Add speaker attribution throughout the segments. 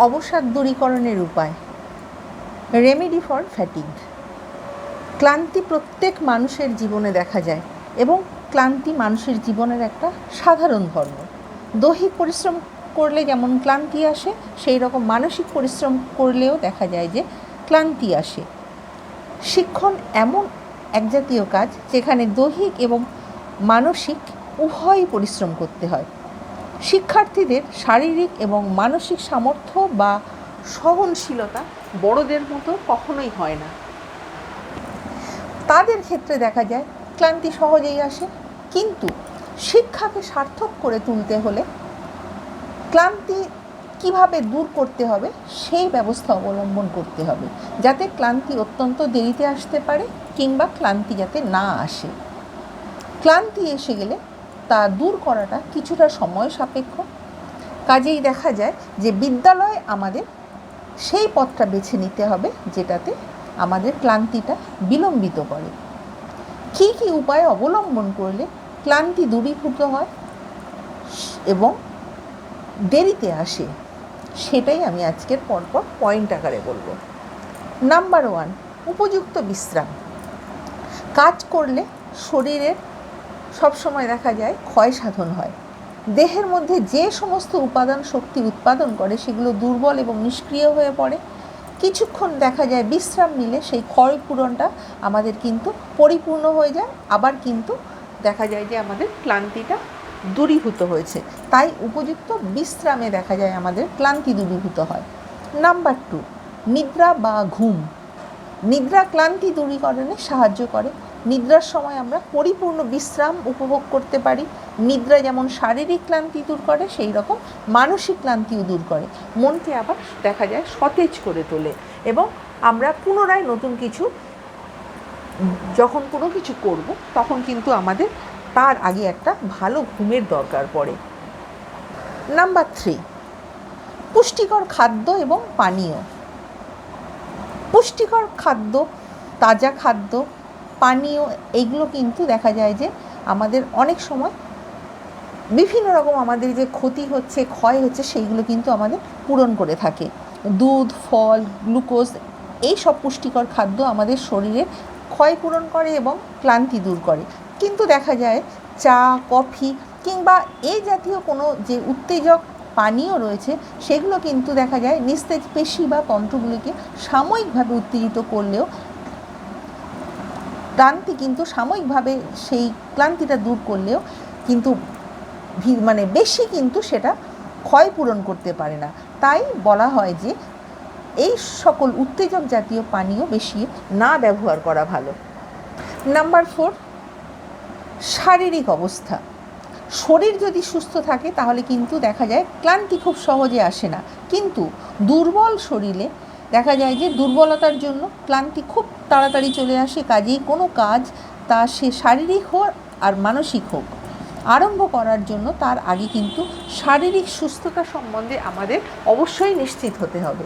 Speaker 1: অবসাদ দূরীকরণের উপায়, রেমেডি ফর ফ্যাটিগ। ক্লান্তি প্রত্যেক মানুষের জীবনে দেখা যায় এবং ক্লান্তি মানুষের জীবনের একটা সাধারণ ধর্ম। দৈহিক পরিশ্রম করলে যেমন ক্লান্তি আসে, সেই রকম মানসিক পরিশ্রম করলেও দেখা যায় যে ক্লান্তি আসে। শিক্ষণ এমন এক জাতীয় কাজ যেখানে দৈহিক এবং মানসিক উভয়ই পরিশ্রম করতে হয়। শিক্ষার্থীদের শারীরিক এবং মানসিক সামর্থ্য বা সহনশীলতা বড়দের মতো কখনোই হয় না। তাদের ক্ষেত্রে দেখা যায় ক্লান্তি সহজেই আসে, কিন্তু শিক্ষাকে সার্থক করে তুলতে হলে ক্লান্তি কিভাবে দূর করতে হবে সেই ব্যবস্থা অবলম্বন করতে হবে, যাতে ক্লান্তি অত্যন্ত দেরিতে আসতে পারে কিংবা ক্লান্তি যাতে না আসে। ক্লান্তি এসে গেলে তা দূর করাটা কিছুটা সময় সাপেক্ষ। কাজেই দেখা যায় যে বিদ্যালয়ে আমাদের সেই পথটা বেছে নিতে হবে যেটাতে আমাদের ক্লান্তিটা বিলম্বিত করে। কী কী উপায় অবলম্বন করলে ক্লান্তি দূরীভূত হয় এবং দেরিতে আসে, সেটাই আমি আজকের পরপর পয়েন্ট আকারে বলবো। নাম্বার 1, উপযুক্ত বিশ্রাম। কাজ করলে শরীরের সবসময় দেখা যায় ক্ষয় সাধন হয়। দেহের মধ্যে যে সমস্ত উপাদান শক্তি উৎপাদন করে সেগুলো দুর্বল এবং নিষ্ক্রিয় হয়ে পড়ে। কিছুক্ষণ দেখা যায় বিশ্রাম নিলে সেই ক্ষয়পূরণটা আমাদের কিন্তু পরিপূর্ণ হয়ে যায়, আবার কিন্তু দেখা যায় যে আমাদের ক্লান্তিটা দূরীভূত হয়েছে। তাই উপযুক্ত বিশ্রামে দেখা যায় আমাদের ক্লান্তি দূরীভূত হয়। নাম্বার 2, নিদ্রা বা ঘুম। নিদ্রা ক্লান্তি দূরীকরণে সাহায্য করে। নিদ্রার সময় আমরা পরিপূর্ণ বিশ্রাম উপভোগ করতে পারি। নিদ্রা যেমন শারীরিক ক্লান্তি দূর করে, সেই রকম মানসিক ক্লান্তিও দূর করে। মনকে আবার দেখা যায় সতেজ করে তোলে এবং আমরা পুনরায় নতুন কিছু যখন কোনো কিছু করব তখন কিন্তু আমাদের তার আগে একটা ভালো ঘুমের দরকার পড়ে। নাম্বার 3, পুষ্টিকর খাদ্য এবং পানীয়। পুষ্টিকর খাদ্য, তাজা খাদ্য, পানীয় এইগুলো কিন্তু দেখা যায় যে আমাদের অনেক সময় বিভিন্ন রকম আমাদের যে ক্ষতি হচ্ছে, ক্ষয় হচ্ছে, সেইগুলো কিন্তু আমাদের পূরণ করে থাকে। দুধ, ফল, গ্লুকোজ, এই সব পুষ্টিকর খাদ্য আমাদের শরীরের ক্ষয় পূরণ করে এবং ক্লান্তি দূর করে। কিন্তু দেখা যায় চা, কফি কিংবা এই জাতীয় কোনো যে উত্তেজক পানীয় রয়েছে সেগুলো কিন্তু দেখা যায় নিস্তেজ পেশি বা তন্ত্রগুলিকে সাময়িকভাবে উত্তেজিত করলেও ক্লান্তি কিন্তু সাময়িকভাবে সেই ক্লান্তিটা দূর করলেও কিন্তু বেশি কিন্তু সেটা ক্ষয় পূরণ করতে পারে না। তাই বলা হয় যে এই সকল উত্তেজক জাতীয় পানীয় বেশি না ব্যবহার করা ভালো। নাম্বার 4, শারীরিক অবস্থা। শরীর যদি সুস্থ থাকে তাহলে কিন্তু দেখা যায় ক্লান্তি খুব সহজে আসে না, কিন্তু দুর্বল শরীরে দেখা যায় যে দুর্বলতার জন্য ক্লান্তি খুব তাড়াতাড়ি চলে আসে। কাজেই কোনো কাজ তা সে শারীরিক হোক আর মানসিক হোক, আরম্ভ করার জন্য তার আগে কিন্তু শারীরিক সুস্থতা সম্বন্ধে আমাদের অবশ্যই নিশ্চিত হতে হবে।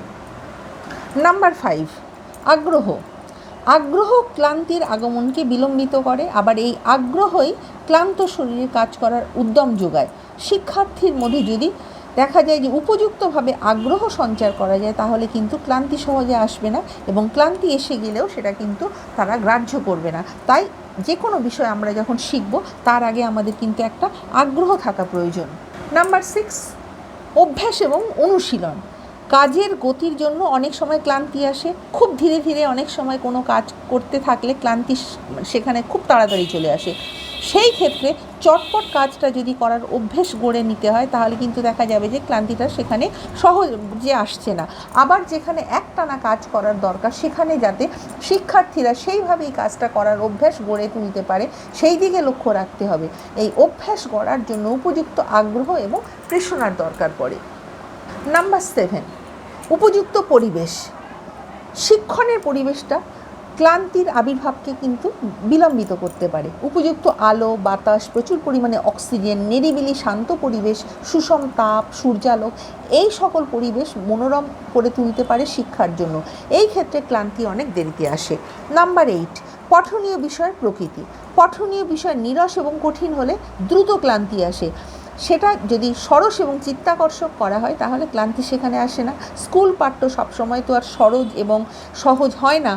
Speaker 1: নাম্বার 5, আগ্রহ। আগ্রহ ক্লান্তির আগমনকে বিলম্বিত করে, আবার এই আগ্রহই ক্লান্ত শরীরে কাজ করার উদ্যম যোগায়। শিক্ষার্থীর মধ্যে যদি দেখা যায় যে উপযুক্তভাবে আগ্রহ সঞ্চার করা যায় তাহলে কিন্তু ক্লান্তি সহজে আসবে না এবং ক্লান্তি এসে গেলেও সেটা কিন্তু তারা গ্রাহ্য করবে না। তাই যে কোনো বিষয় আমরা যখন শিখব তার আগে আমাদের কিন্তু একটা আগ্রহ থাকা প্রয়োজন। নাম্বার 6, অভ্যাস এবং অনুশীলন। কাজের গতির জন্য অনেক সময় ক্লান্তি আসে। খুব ধীরে ধীরে অনেক সময় কোনো কাজ করতে থাকলে ক্লান্তি সেখানে খুব তাড়াতাড়ি চলে আসে। সেই ক্ষেত্রে চটপট কাজটা যদি করার অভ্যেস গড়ে নিতে হয় তাহলে কিন্তু দেখা যাবে যে ক্লান্তিটা সেখানে সহজে আসছে না। আবার যেখানে একটানা কাজ করার দরকার সেখানে যাতে শিক্ষার্থীরা সেইভাবেই কাজটা করার অভ্যাস গড়ে তুলতে পারে সেই দিকে লক্ষ্য রাখতে হবে। এই অভ্যাস গড়ার জন্য উপযুক্ত আগ্রহ এবং প্রেরণার দরকার পড়ে। নাম্বার 7, উপযুক্ত পরিবেশ। শিক্ষণের পরিবেশটা ক্লান্তির আবির্ভাবকে কিন্তু বিলম্বিত করতে পারে। উপযুক্ত আলো, বাতাস, প্রচুর পরিমাণে অক্সিজেন, নিরিবিলি শান্ত পরিবেশ, সুষম তাপ, সূর্যালোক, এই সকল পরিবেশ মনোরম করে তুলতে পারে শিক্ষার জন্য। এই ক্ষেত্রে ক্লান্তি অনেক দেরিতে আসে। নাম্বার 8, পঠনীয় বিষয়ের প্রকৃতি। পঠনীয় বিষয় নীরস এবং কঠিন হলে দ্রুত ক্লান্তি আসে। সেটা যদি সরস এবং চিত্তাকর্ষক করা হয় তাহলে ক্লান্তি সেখানে আসে না। স্কুল পাঠ্য সবসময় তো আর সরজ এবং সহজ হয় না,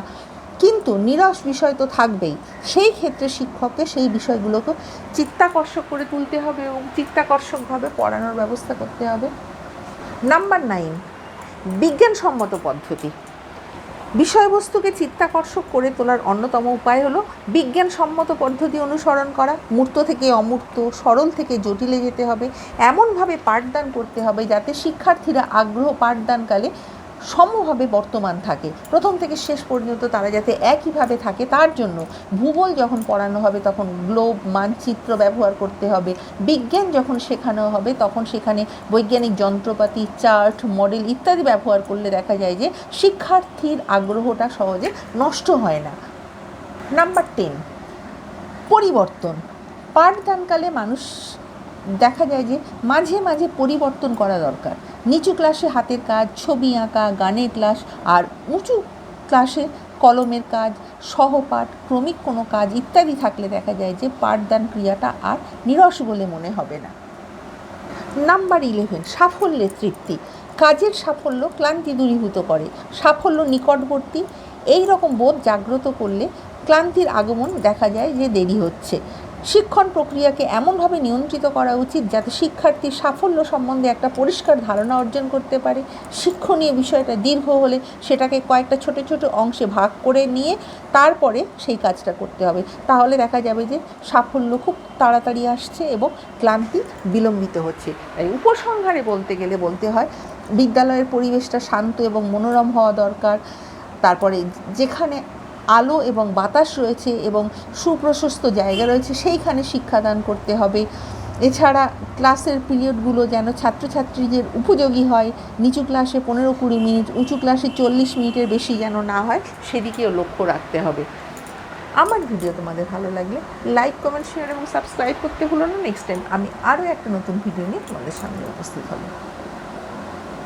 Speaker 1: কিন্তু নিরস বিষয় তো থাকবেই। সেই ক্ষেত্রে শিক্ষককে সেই বিষয়গুলোকে চিত্তাকর্ষক করে তুলতে হবে এবং চিত্তাকর্ষকভাবে পড়ানোর ব্যবস্থা করতে হবে। নাম্বার 9, বিজ্ঞানসম্মত পদ্ধতি। বিষয়বস্তুকে চিত্তাকর্ষক করে তোলার অন্যতম উপায় হলো বিজ্ঞানসম্মত পদ্ধতি অনুসরণ করা। মূর্ত থেকে অমূর্ত, সরল থেকে জটিলে যেতে হবে, এমনভাবে পাঠদান করতে হবে যাতে শিক্ষার্থীরা আগ্রহ পাঠদানকালে সমভাবে বর্তমান থাকে, প্রথম থেকে শেষ পর্যন্ত তারা যাতে একইভাবে থাকে। তার জন্য ভূগোল যখন পড়ানো হবে তখন গ্লোব, মানচিত্র ব্যবহার করতে হবে। বিজ্ঞান যখন শেখানো হবে তখন সেখানে বৈজ্ঞানিক যন্ত্রপাতি, চার্ট, মডেল ইত্যাদি ব্যবহার করলে দেখা যায় যে শিক্ষার্থীর আগ্রহটা সহজে নষ্ট হয় না। নাম্বার 10, পরিবর্তন। পাঠদানকালে মানুষ দেখা যায় যে মাঝে মাঝে পরিবর্তন করা দরকার। নিচু ক্লাসে হাতের কাজ, ছবি আঁকা, গানের ক্লাস, আর উঁচু ক্লাসে কলমের কাজ, সহপাঠ, ক্রমিক কোনো কাজ ইত্যাদি থাকলে দেখা যায় যে পাঠদান ক্রিয়াটা আর নিরস বলে মনে হবে না। নাম্বার 11, সাফল্যের তৃপ্তি। কাজের সাফল্য ক্লান্তি দূরীভূত করে, সাফল্য নিকটবর্তী এই রকম বোধ জাগ্রত করলে ক্লান্তির আগমন দেখা যায় যে দেরি হচ্ছে। শিক্ষণ প্রক্রিয়াকে এমনভাবে নিয়ন্ত্রিত করা উচিত যাতে শিক্ষার্থীর সাফল্য সম্বন্ধে একটা পরিষ্কার ধারণা অর্জন করতে পারে। শিক্ষণীয় বিষয়টা দীর্ঘ হলে সেটাকে কয়েকটা ছোট ছোট অংশে ভাগ করে নিয়ে তারপরে সেই কাজটা করতে হবে। তাহলে দেখা যাবে যে সাফল্য খুব তাড়াতাড়ি আসছে এবং ক্লান্তি বিলম্বিত হচ্ছে। তাই উপসংহারে বলতে গেলে বলতে হয় বিদ্যালয়ের পরিবেশটা শান্ত এবং মনোরম হওয়া দরকার। তারপরে যেখানে আলো এবং বাতাস রয়েছে এবং সুপ্রশস্ত জায়গা রয়েছে সেইখানে শিক্ষাদান করতে হবে। এছাড়া ক্লাসের পিরিয়ডগুলো যেন ছাত্রছাত্রীদের উপযোগী হয়। নিচু ক্লাসে 15-20 মিনিট, উঁচু ক্লাসে 40 মিনিটের বেশি যেন না হয় সেদিকেও লক্ষ্য রাখতে হবে। আমার ভিডিও তোমাদের ভালো লাগলে লাইক, কমেন্ট, শেয়ার এবং সাবস্ক্রাইব করতে ভুলো না। নেক্সট টাইম আমি আরও একটা নতুন ভিডিও নিয়ে তোমাদের সামনে উপস্থিত হব।